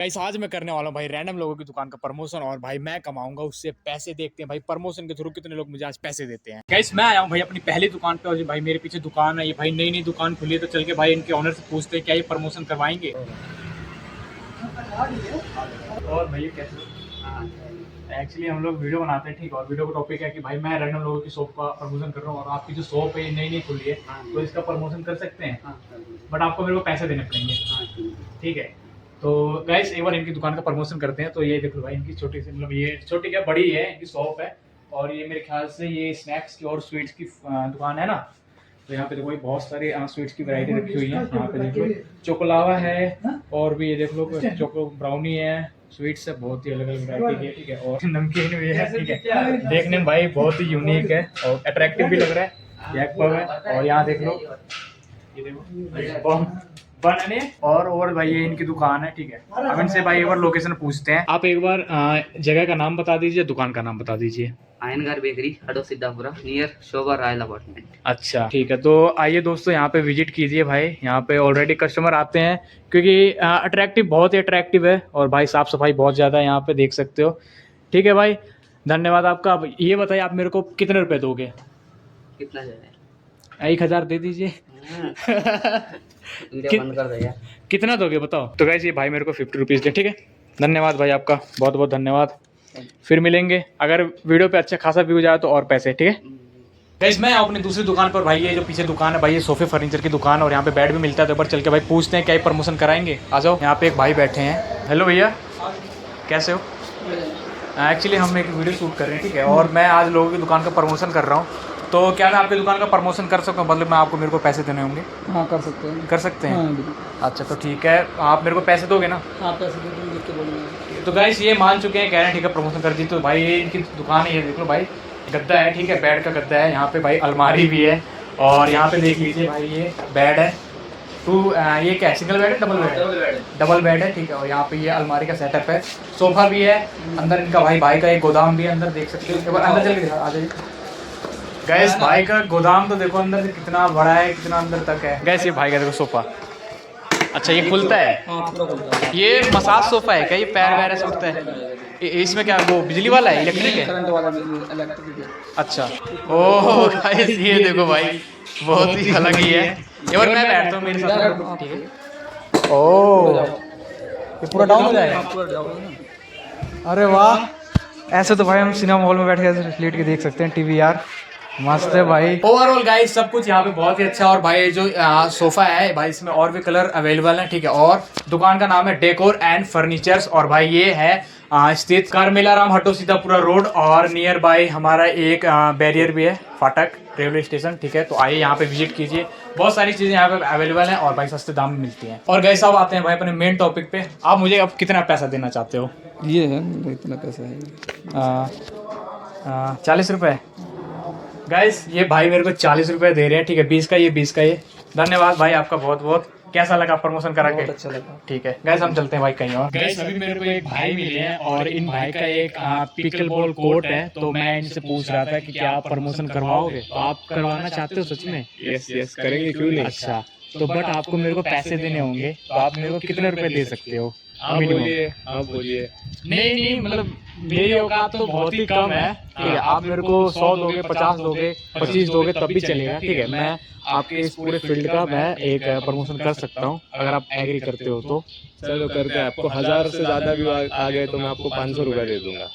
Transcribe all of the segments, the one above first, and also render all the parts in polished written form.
Guys आज मैं करने वाला हूँ भाई रैंडम लोगों की दुकान का प्रमोशन और भाई मैं कमाऊंगा उससे पैसे। देखते हैं भाई प्रमोशन के थ्रू कितने लोग मुझे आज पैसे देते हैं। गाइस मैं आया हूँ भाई अपनी पहली दुकान पे और भाई मेरे पीछे दुकान है, ये भाई नई नई दुकान खुली है तो चल के भाई इनके ऑनर से पूछते हैं क्या ये प्रमोशन करवाएंगे। और भाई कैसे एक्चुअली हम लोग वीडियो बनाते हैं ठीक है, और वीडियो का टॉपिक है कि भाई मैं रैंडम लोगों की शॉप का प्रमोशन कर रहा हूँ और आपकी जो शॉप है नई नई खुली है तो इसका प्रमोशन कर सकते हैं बट आपको मेरे को पैसे देने पड़ेंगे। ठीक है तो गाइस एक बार इनकी दुकान का प्रमोशन करते हैं। तो ये देखो भाई इनकी छोटी सी मतलब ये छोटी क्या बड़ी है इनकी शॉप है और ये मेरे ख्याल से ये स्नैक्स की और स्वीट्स की दुकान है ना। तो यहाँ पे देखो बहुत सारी स्वीट्स की वैरायटी रखी हुई है। यहाँ पे देख लो चोकोलावा है और भी ये देख लो चोको ब्राउनी है, स्वीट्स है बहुत ही अलग अलग वैरायटी की है। ठीक है और नमकीन भी है। ठीक है देखने में भाई बहुत ही यूनिक है और अट्रैक्टिव भी लग रहा है। ये पब है और यहाँ देख लो ये देखो बनाने और भाई ये इनकी दुकान है। ठीक है अब इनसे भाई एक बार लोकेशन पूछते हैं। आप एक बार जगह का नाम बता दीजिए, दुकान का नाम बता दीजिए। आयनगर बेकरी हडो सिद्धापुरा नियर शोभा रॉयल अपार्टमेंट। अच्छा ठीक है तो आइए दोस्तों यहाँ पे विजिट कीजिए भाई। यहाँ पे ऑलरेडी कस्टमर आते हैं क्योंकि अट्रैक्टिव बहुत ही अट्रैक्टिव है और भाई साफ सफाई बहुत ज़्यादा है यहाँ पे देख सकते हो। ठीक है भाई धन्यवाद आपका। अब ये बताइए आप मेरे को कितने रुपए दोगे? कितना जाए? 1000 दे दीजिए। बंद कर दे यार। कितना दोगे बताओ? तो गाइस ये भाई मेरे को 50 रुपीज़ दे। ठीक है धन्यवाद भाई आपका, बहुत बहुत धन्यवाद। फिर मिलेंगे अगर वीडियो पे अच्छा खासा व्यू जाए तो और पैसे। ठीक है गाइस मैं अपनी दूसरी दुकान पर भाई ये जो पीछे दुकान है भाई ये सोफे फर्नीचर की दुकान और यहाँ पे बेड भी मिलता है। तो ऊपर चल के भाई पूछते हैं क्या ये प्रमोशन कराएंगे। आ जाओ यहाँ पे एक भाई बैठे हैं। हेलो भैया कैसे हो? एक्चुअली हम एक वीडियो शूट कर रहे हैं ठीक है और मैं आज लोगों की दुकान का प्रमोशन कर रहा हूँ। तो क्या मैं आपकी दुकान का प्रमोशन कर सकता हूँ? मतलब मैं आपको मेरे को पैसे देने होंगे? हाँ कर सकते हैं। कर सकते हैं? हाँ, अच्छा तो ठीक है आप मेरे को पैसे दोगे ना? हाँ पैसे दे दूँगी देख के बोलूँगा। तो गाइस ये मान चुके हैं कह रहे हैं ठीक है प्रमोशन कर दी। तो भाई ये इनकी दुकान है, ये देख लो भाई गद्दा है। ठीक है बेड का गद्दा है, यहाँ पे भाई अलमारी भी है और यहाँ पे देख लीजिए भाई ये बेड है ये क्या सिंगल बेड है डबल बेड है? डबल बेड है। ठीक है और यहाँ पे ये अलमारी का सेटअप है, सोफा भी है अंदर इनका भाई का एक गोदाम भी है अंदर देख सकते हो। एक बार अंदर चल के आ जाइए गैस। भाई का गोदाम तो देखो अंदर से कितना बड़ा है कितना अंदर तक है। गैस ये भाई का देखो सोफा। अच्छा ये खुलता है? हाँ पूरा खुलता है। ये मसाज सोफा है क्या? ये पैर वैर ऐसे उठता है? इसमें क्या वो बिजली वाला है इलेक्ट्रिक है? करंट वाला इलेक्ट्रिक है। अच्छा ओह गाइस ये देखो भाई बहुत ही अलग ही है। ये बार मैं बैठता हूँ मेरे साथ। ठीक है ओह ये पूरा डाउन हो जाएगा? अरे वाह ऐसे तो भाई हम सिनेमा हॉल में बैठ के लेट के देख सकते हैं टीवी यार, मस्त है भाई। ओवरऑल गाइस सब कुछ यहाँ पे बहुत ही अच्छा और भाई जो सोफा है भाई इसमें और भी कलर अवेलेबल है। ठीक है और दुकान का नाम है डेकोर एंड फर्नीचर्स और भाई ये है स्थित कारमेलाराम हटो सीतापुरा रोड और नियर बाय हमारा एक बैरियर भी है फाटक रेलवे स्टेशन। ठीक है तो आइए यहाँ पे विजिट कीजिए, बहुत सारी चीजें यहाँ पे अवेलेबल हैं और भाई सस्ते दाम में मिलती हैं। और गाइस अब आते हैं भाई अपने मेन टॉपिक पे। आप मुझे अब कितना पैसा देना चाहते हो? ये है इतना पैसा है 40 रुपये। गाइस ये भाई मेरे को 40 रुपये दे रहे हैं। ठीक है 20 का ये 20 का ये। धन्यवाद भाई आपका बहुत बहुत। कैसा लगा प्रमोशन करा के? बहुत अच्छा लगा। ठीक है गैस हम चलते हैं भाई कहीं और। गैस अभी मेरे को एक भाई मिले हैं और इन भाई का एक पिकल बॉल कोर्ट है तो मैं इनसे पूछ रहा था कि क्या आप प्रमोशन करवाओगे? तो आप करवाना चाहते हो सच में? यस करेंगे क्यों नहीं। अच्छा तो बट आपको मेरे को पैसे देने होंगे तो आप मेरे को कितने रुपए दे सकते हो? आप बोलिए। नहीं मतलब मेरी औकात तो बहुत ही कम है। ठीक है आप मेरे को 100 दोगे 50 दोगे 25 दोगे तब भी चलेगा। ठीक है मैं आपके इस पूरे फील्ड का मैं एक प्रमोशन कर सकता हूँ अगर आप एग्री करते हो तो। चलो करते हैं। आपको 1000 से ज्यादा भी आ गए तो मैं आपको 500 रुपए दे दूंगा।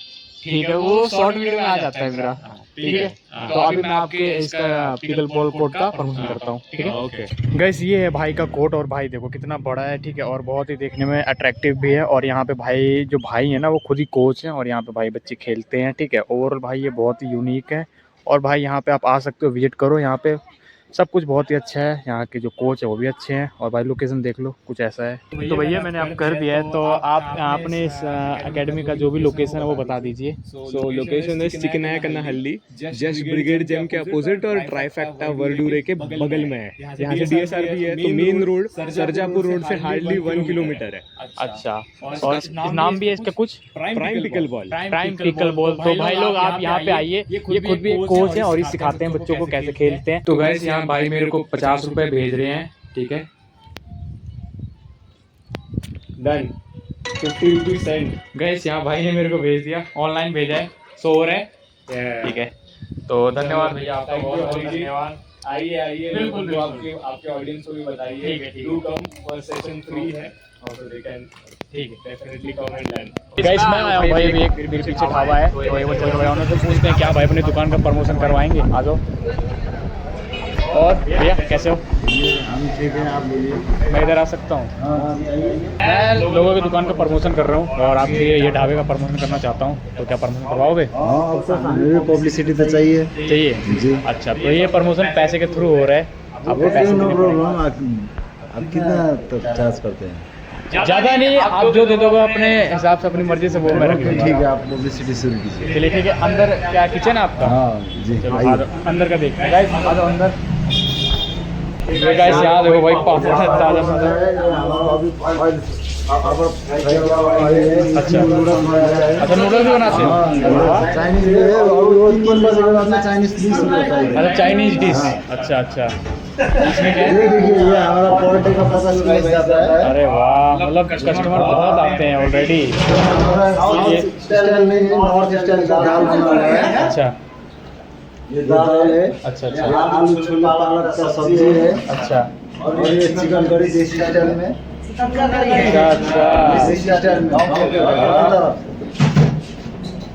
ठीक है वो शॉर्ट वीडियो में आ जाता है मेरा। ठीक है तो अभी मैं आपके इसका पिकल बॉल कोट का प्रमोशन करता हूँ। ठीक है ओके गैस ये है भाई का कोट और भाई देखो कितना बड़ा है। ठीक है और बहुत ही देखने में अट्रैक्टिव भी है और यहाँ पे भाई जो भाई है ना वो खुद ही कोच हैं और यहाँ पे भाई बच्चे खेलते हैं। ठीक है ओवरऑल भाई ये बहुत ही यूनिक है और भाई यहाँ पे आप आ सकते हो विजिट करो। यहाँ पे सब कुछ बहुत ही अच्छा है, यहाँ के जो कोच है वो भी अच्छे हैं और भाई लोकेशन देख लो कुछ ऐसा है। तो भैया मैंने आपको कर दिया है तो आप अपने इस एकेडमी का जो भी लोकेशन है वो बता दीजिए। सो लोकेशन है चिकनाया कन्नाहल्ली जस्ट ब्रिगेड जेम के अपोजिट और ट्राइफैक्टा वर्डूरे के बगल में है। यहाँ से DSR भी है तो मेन रोड सरजापुर रोड से हार्डली 1 किलोमीटर है। अच्छा और नाम भी है इसका कुछ? Prime pickle ball. Prime pickle ball. तो भाई लोग आप यहाँ पे आइए, ये खुद भी एक कोच है और ये सिखाते हैं बच्चों को कैसे खेलते हैं। तो गाइस यहाँ भाई मेरे को 50 रुपए भेज रहे हैं। ठीक है डन। 50 rupees send. गैस यहाँ भाई ने मेरे को भेज दिया, ऑनलाइन भेजा है, 100 हो रहा है, ठीक है। तो धन्यवाद भैया आपका, बहुत बहुत धन्यवाद। आइए आइए, बिल्कुल, बिल्कुल आपके ऑडियंस को भी बताइए। ठीक है। Do come, first session free है और दे कैन ठीक है। Definitely come and learn. Guys मैं आया हूँ भाई, अभी एक मेरे पीछे ढाबा है, तो एक बार चलो भाई उनसे पूछते हैं क्या भाई अपनी दुकान का प्रमोशन करवाएंगे। आ जाओ। और भैया कैसे हो? हम ठीक है, आप बोलिए। मैं इधर आ सकता हूँ? मैं लोगों की दुकान का प्रमोशन कर रहा हूँ और आपके ये ढाबे का प्रमोशन करना चाहता हूँ, तो क्या प्रमोशन करवाओगे? हाँ, आपको पब्लिसिटी तो चाहिए चाहिए जी। अच्छा, तो ये प्रमोशन पैसे के थ्रू हो रहा है, आपको पैसे नो देने प्रॉब्लम। आप कितना चार्ज करते हैं? ज़्यादा नहीं, आप जो दे दोगे अपने हिसाब से, अपनी मर्जी से वो मैं रख लूँगा। ठीक है, आप पब्लिसिटी शुरू कीजिए। चलिए ठीक है। अंदर क्या किचन है आपका? हाँ जी, चलो आइए। आ जाओ, अंदर का देखते हैं गाइस, आ जाओ अंदर। ये गाइस यहाँ देखो भाई, पापड़ है ताज़ा ताज़ा। अच्छा अच्छा, नूडल्स भी बनाते हैं? चाइनीज चाइनीज डिश होता है। अच्छा चाइनीज डिश, अच्छा अच्छा। इसमें क्या है? ये देखिए, ये हमारा परोठे का 50 रुपये जाता है। अरे वाह, मतलब कस्टमर बहुत आते हैं ऑलरेडी। स्टाइल में नॉर्थ स्टाइल का दाल बना हुआ है। अच्छा ये दाल है। अच्छा ये आलू छोले पालक का सब्जी है। अच्छा और ये चिकन करी देसी स्टाइल में। अच्छा अच्छा। देसी स्टाइल में।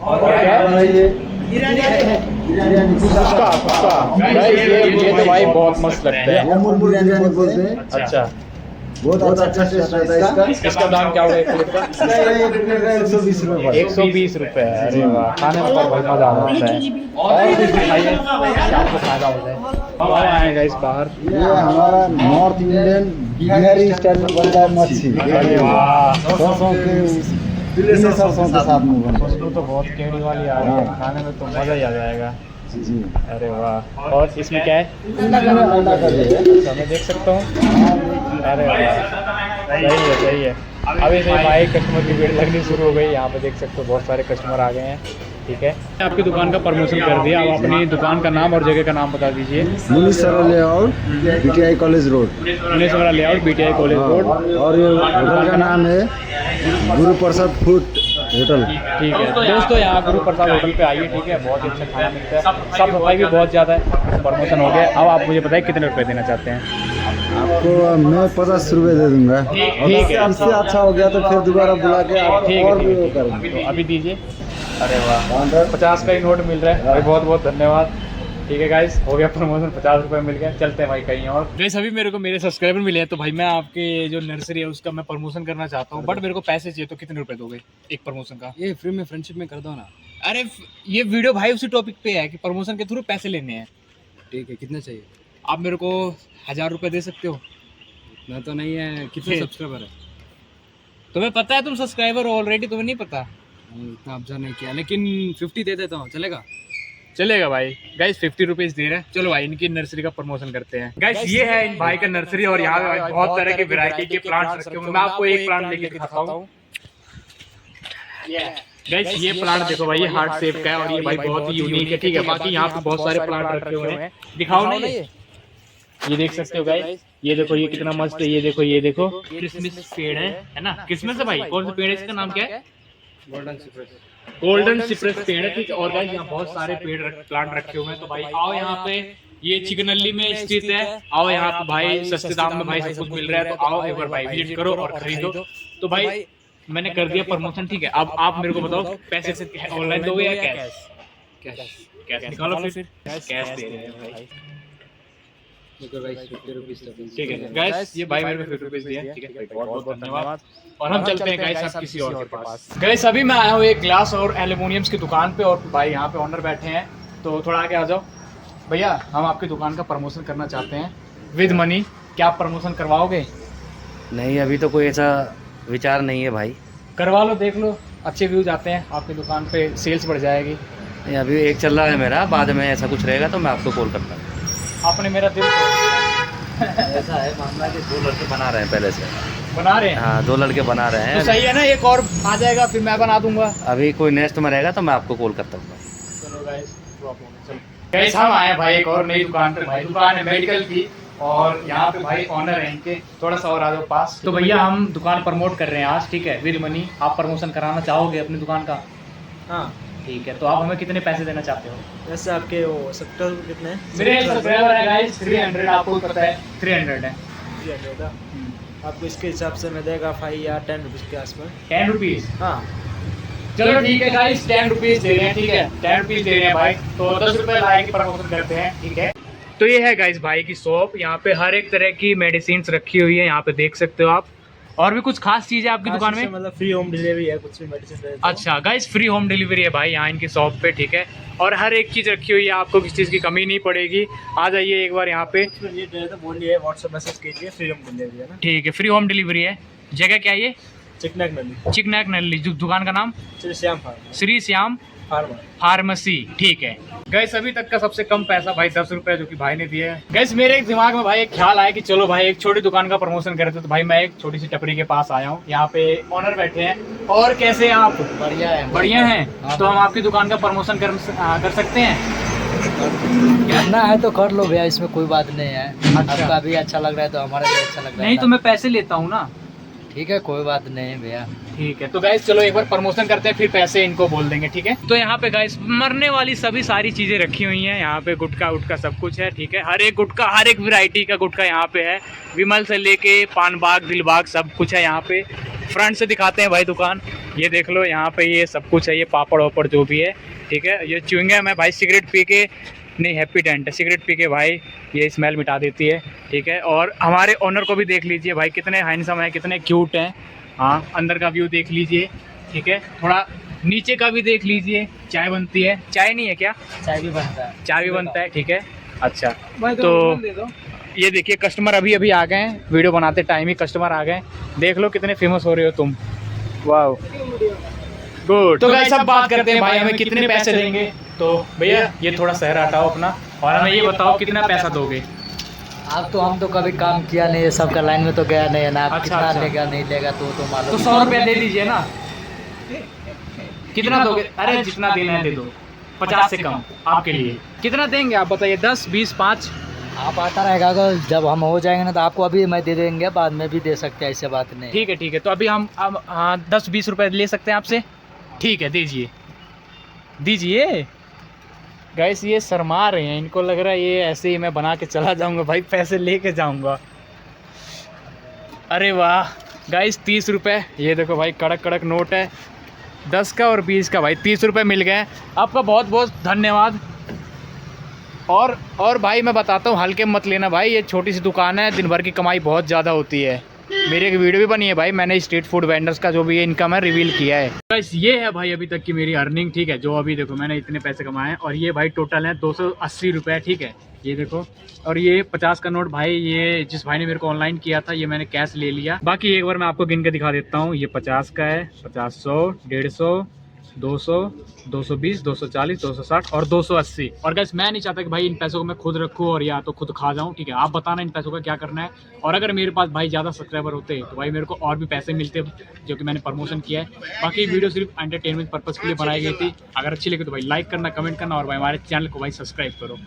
और क्या है? ये बिरयानी उसका गाइस, ये तो भाई बहुत मस्त लगता है। लेमन बिरयानी बोलते हैं। अच्छा, बहुत अच्छा टेस्ट रहता है इसका। इसका दाम क्या होगा एक प्लेट का? इसका एक प्लेट का 120 रुपये पड़ेगा। 120 रुपये। अरे वाह, खाने में तो बहुत मजा आता है। और कुछ दिखाइए जिससे आपको फायदा हो जाए। हम आए हैं गाइस बाहर। ये हमारा नॉर्थ इंडियन बिहारी स्टाइल में बनता है मच्छी। अरे वाह, सरसों के सरसों के साथ में बनता है। खुशबू तो बहुत केड़ी वाली आ रही है, खाने में तो मजा ही आ जाएगा। जी। अरे वाह, और इसमें क्या है? अंडा का भी है। अच्छा, मैं देख सकता हूँ? अरे वाह, सही है सही है। अभी से भाई कस्टमर की भीड़ लगनी शुरू हो गई, यहाँ पे देख सकते हो बहुत सारे कस्टमर आ गए हैं। ठीक है, आपकी दुकान का प्रमोशन कर दिया, अब अपनी दुकान का नाम और जगह का नाम बता दीजिए। मुनीसरा लेआउट, बीटीआई कॉलेज रोड। मुनीसरा लेआउट, बीटीआई कॉलेज रोड। और ये होटल का नाम है गुरु प्रसाद फूड होटल। ठीक है दोस्तों, यहाँ गुरु प्रसाद होटल पे आइए, ठीक है, बहुत ही अच्छा खाना मिलता है, साफ सफाई भी बहुत ज़्यादा है। प्रमोशन हो गया, अब आप मुझे बताइए कितने रुपए देना चाहते हैं? आपको मैं 50 रुपये दे दूंगा। और ठीक है। इससे अच्छा हो गया तो फिर दोबारा बुला के आप ठीक और है, भी वो ठीक है, करेंगे। तो अभी दीजिए। अरे वाह, 50 का ही नोट मिल रहा है भाई, बहुत बहुत धन्यवाद। ठीक है गाइस, हो गया प्रमोशन, 50 रुपये मिल गया। चलते हैं भाई कहीं और। गाइस अभी मेरे को मेरे सब्सक्राइबर मिले हैं, तो भाई मैं आपके जो नर्सरी है उसका मैं प्रमोशन करना चाहता हूँ, बट मेरे को पैसे चाहिए, तो कितने रुपए दोगे एक प्रमोशन का? ये फ्री में फ्रेंडशिप में कर दो ना। अरे ये वीडियो भाई उसी टॉपिक पे है कि प्रमोशन के थ्रू पैसे लेने हैं। ठीक है, कितना चाहिए? आप मेरे को 1000 रुपये दे सकते हो? मैं तो नहीं है। कितने सब्सक्राइबर है? तुम्हें पता है तुम सब्सक्राइबर हो ऑलरेडी, तुम्हें नहीं पता? इतना ऑब्जर्व नहीं किया, लेकिन 50 दे देता हूँ, चलेगा? चलेगा भाई। गाइस 50 रुपीज दे रहे हैं, चलो भाई इनकी नर्सरी का प्रमोशन करते हैं। गाइस ये है इन भाई का नर्सरी, और यहाँ पे बहुत तरह की वैरायटी के प्लांट्स रखे हुए। मैं आपको एक प्लांट लेके दिखाता हूँ। गाइस ये प्लांट देखो भाई, ये हार्ट शेप का है और ये भाई बहुत ही यूनिक है। ठीक है, बाकी यहाँ पे बहुत सारे प्लांट रखे हुए हैं, दिखाओ ना ये देख सकते हो गाइस, ये देखो ये कितना मस्त है। ये देखो क्रिसमस पेड़ है ना? क्रिसमस है भाई, कौन सा पेड़ है, इसका नाम क्या है? गोल्डन सिप्रेस पेड़ है। ठीक है, और गाइस यहाँ बहुत सारे प्लांट रखे हुए हैं। तो भाई आओ यहाँ पे, ये चिकनल्ली में स्थित है। आओ यहाँ पे भाई, सस्ते दाम में भाई सब कुछ मिल रहा है, तो आओ एक बार भाई विजिट करो और खरीदो। तो भाई मैंने कर दिया प्रमोशन, ठीक है। अब आप मेरे को बताओ पैसे से ऑनलाइन दोगे या कैश? कैश निकालो फिर। कैश दे रहे हैं भाई, ठीक है गाइस। ये भाई मेरे को 50 रुपीज दिया, ठीक है, बहुत बहुत धन्यवाद। और हम चलते हैं गाइस अब किसी और के पास। गाइस अभी मैं आया हूँ एक ग्लास और एल्यूमिनियम्स की दुकान पे, और भाई यहाँ पे ऑनर बैठे हैं, तो थोड़ा आगे आ जाओ। भैया हम आपकी दुकान का प्रमोशन करना चाहते हैं विद मनी, क्या आप प्रमोशन करवाओगे? नहीं, अभी तो कोई ऐसा विचार नहीं है भाई। करवा लो, देख लो, अच्छे व्यूज आते हैं आपकी दुकान पे, सेल्स बढ़ जाएगी। नहीं, अभी एक चल रहा है मेरा, बाद में ऐसा कुछ रहेगा तो मैं आपको कॉल करता हूँ। आपने मेरा दिल ऐसा है मामला कि 2 लड़के बना रहे हैं पहले से। बना रहे हैं? हाँ, 2 लड़के बना रहे तो हैं। सही है ना, एक और आ जाएगा फिर मैं बना दूंगा। अभी कोई नेक्स्ट में रहेगा तो मैं आपको कॉल करता हूँ। चलो गाइस, गाइस हम आए भाई एक और नई दुकान पे। भाई दुकान है मेडिकल की, और यहाँ पे भाई ऑनर है इनके, थोड़ा सा और आ जाओ पास। तो भैया हम दुकान प्रमोट कर रहे हैं आज, ठीक है, विद मनी। आप प्रमोशन कराना चाहोगे अपनी दुकान का? हाँ ठीक है, तो आप हमें कितने पैसे देना चाहते हो? वैसे आपके वो सब्सक्राइबर कितने हैं? मेरे सब्सक्राइबर है गाइस 300, आपको पता है 300 है। 300 का आपको इसके हिसाब से मैं देगा 5 या 10 रुपीज़ के आसपास। 10 रुपीज़? हाँ चलो ठीक है गाइस, 10 रुपीज़ दे रहे हैं, ठीक है, 10 रुपीज़ दे रहे हैं भाई, तो 10 रुपये लाए की प्रमोशन करते हैं, ठीक है। तो ये है गाइस भाई की शॉप, यहाँ पे हर एक तरह की मेडिसिन रखी हुई है, यहाँ पे देख सकते हो आप। और भी कुछ खास चीज़ है आपकी दुकान में? मतलब फ्री होम डिलीवरी है, कुछ भी मेडिसिन। अच्छा गाइस, फ्री होम डिलीवरी है भाई यहाँ इनकी शॉप पे, ठीक है। और हर एक चीज़ रखी हुई है, आपको किसी चीज़ की कमी नहीं पड़ेगी। आ जाइए एक बार यहाँ पे। तो बोलिए, व्हाट्सएप मैसेज कीजिए, फ्री होम डिलीवरी है ना। ठीक है, फ्री होम डिलीवरी है। जगह क्या है ये? चिकनाक नली। चिकनाक नली। दुकान का नाम? श्री श्याम फार्मा। श्री श्याम फार्मेसी, ठीक है। गैस अभी तक का सबसे कम पैसा भाई 10 रुपये जो कि भाई ने दिया है। गैस मेरे एक दिमाग में भाई एक ख्याल आया कि चलो भाई एक छोटी दुकान का प्रमोशन करे, तो भाई मैं एक छोटी सी टपरी के पास आया हूँ। यहाँ पे ऑनर बैठे हैं। और कैसे हैं आप? बढ़िया है। बढ़िया हैं। तो हम आपकी दुकान का प्रमोशन कर सकते हैं? करना है तो कर लो भैया, इसमें कोई बात नहीं है। अच्छा। आपका भी अच्छा लग रहा है तो हमारा भी अच्छा लग रहा है। नहीं तो मैं पैसे लेता हूँ ना। ठीक है, कोई बात नहीं है भैया। ठीक है, तो गाइस चलो एक बार प्रमोशन करते हैं, फिर पैसे इनको बोल देंगे, ठीक है। तो यहाँ पे गाइस मरने वाली सभी सारी चीज़ें रखी हुई हैं। यहाँ पे गुटखा उटका सब कुछ है, ठीक है। हर एक गुटखा, हर एक वैरायटी का गुटखा यहाँ पे है। विमल से लेके पानबाग, दिलबाग सब कुछ है यहाँ पे। फ्रंट से दिखाते हैं भाई दुकान, ये देख लो, यहाँ पे ये सब कुछ है, ये पापड़ वापड़ जो भी है, ठीक है। ये च्युइंगम है भाई, सिगरेट पी के नहीं, हैप्पी डेंट है, सिगरेट पी के भाई ये स्मेल मिटा देती है, ठीक है। और हमारे ओनर को भी देख लीजिए भाई, कितने हैंडसम है, कितने क्यूट हैं। हाँ, अंदर का व्यू देख लीजिए, ठीक है। थोड़ा नीचे का भी देख लीजिए। चाय बनती है? चाय नहीं है क्या? चाय भी बनता है। चाय भी बनता है, ठीक है। अच्छा, तो ये देखिए कस्टमर अभी अभी आ गए हैं, वीडियो बनाते टाइम ही कस्टमर आ गए। देख लो कितने फेमस हो रहे हो तुम, वाह, गुड। तो गाइस अब बात करते हैं भाई हमें कितने पैसे देंगे। तो भैया ये थोड़ा शहर हटाओ अपना, और हमें ये बताओ कितना पैसा दोगे? आप तो, हम तो कभी काम किया नहीं है, सबका लाइन में तो गया नहीं है ना। आप अच्छा, कितना अच्छा। लेगा नहीं लेगा तो मालूम। तो 100 रुपया दे दीजिए ना। कितना दोगे? अरे जितना देना है दे दो, 50 से कम आपके लिए। कितना देंगे आप बताइए? 10, 20, 5? आप आता रहेगा, अगर जब हम हो जाएंगे ना तो आपको अभी मैं दे देंगे, बाद में भी दे सकते हैं, ऐसे बात नहीं। ठीक है, ठीक है। तो अभी हम अब हाँ 10-20 रुपये ले सकते हैं आपसे? ठीक है, दीजिए दीजिए। गाइस ये शर्मा रहे हैं, इनको लग रहा है ये ऐसे ही मैं बना के चला जाऊंगा भाई, पैसे लेके जाऊंगा। अरे वाह गाइस, 30 रुपये, ये देखो भाई कड़क कड़क नोट है, 10 का और 20 का भाई, 30 रुपये मिल गए। आपका बहुत बहुत धन्यवाद। और भाई मैं बताता हूँ, हल्के मत लेना भाई, ये छोटी सी दुकान है, दिन भर की कमाई बहुत ज़्यादा होती है। मेरी एक वीडियो भी बनी है भाई, मैंने स्ट्रीट फूड वेंडर्स का जो भी ये इनकम है रिवील किया है। बस ये है भाई अभी तक की मेरी अर्निंग, ठीक है, जो अभी देखो मैंने इतने पैसे कमाए हैं। और ये भाई टोटल है 280 रुपये, ठीक है, ये देखो। और ये 50 का नोट भाई, ये जिस भाई ने मेरे को ऑनलाइन किया था, ये मैंने कैश ले लिया। बाकी एक बार मैं आपको गिन के दिखा देता हूँ। ये 50 का है, 50, 100, 150, 200, 220, 240, 260 और 280। और गाइस मैं नहीं चाहता कि भाई इन पैसों को मैं खुद रखूँ और या तो खुद खा जाऊँ, ठीक है। आप बताना इन पैसों का क्या करना है। और अगर मेरे पास भाई ज़्यादा सब्सक्राइबर होते तो भाई मेरे को और भी पैसे मिलते, जो कि मैंने प्रमोशन किया है। बाकी वीडियो सिर्फ एंटरटेनमेंट पर्पज़ के लिए बनाई गई थी। अगर अच्छी लगी तो भाई लाइक करना, कमेंट करना, और भाई हमारे चैनल को भाई सब्सक्राइब करो।